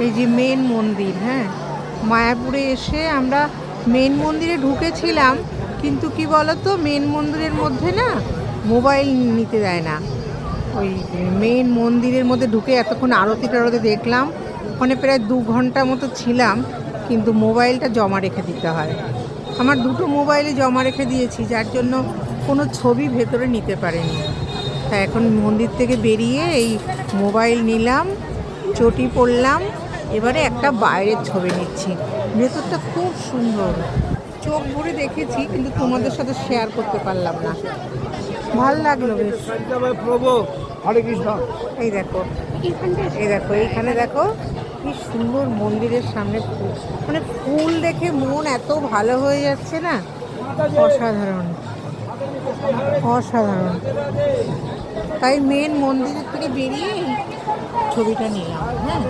এই যে মেন মন্দির। হ্যাঁ, মায়াপুরে এসে আমরা মেন মন্দিরে ঢুকেছিলাম, কিন্তু কি বলতো, মেন মন্দিরের মধ্যে না মোবাইল নিতে দেয় না। ওই মেন মন্দিরের মধ্যে ঢুকে এতক্ষণ আরতি টারতি দেখলাম, ওখানে প্রায় 2 ঘন্টা মতো ছিলাম, কিন্তু মোবাইলটা জমা রেখে দিতে হয়। আমার দুটো মোবাইলে জমা রেখে দিয়েছি, যার জন্য কোনো ছবি ভেতরে নিতে পারেনি। তা এখন মন্দির থেকে বেরিয়ে এই মোবাইল নিলাম, চটি পড়লাম, এবারে একটা বাইরের ছবি নিচ্ছি। ভেতরটা খুব সুন্দর, চোখ ভরে দেখেছি, কিন্তু তোমাদের সাথে শেয়ার করতে পারলাম না। ভাল লাগলো বেশ। প্রভু হরে কৃষ্ণ। এই দেখো, এই দেখো, এইখানে দেখো কি সুন্দর মন্দিরের সামনে ফুল, মানে ফুল দেখে মন এত ভালো হয়ে যাচ্ছে না, অসাধারণ অসাধারণ। তাই মেন মন্দিরের থেকে বেরিয়ে এই ছবিটা নিলাম। হ্যাঁ।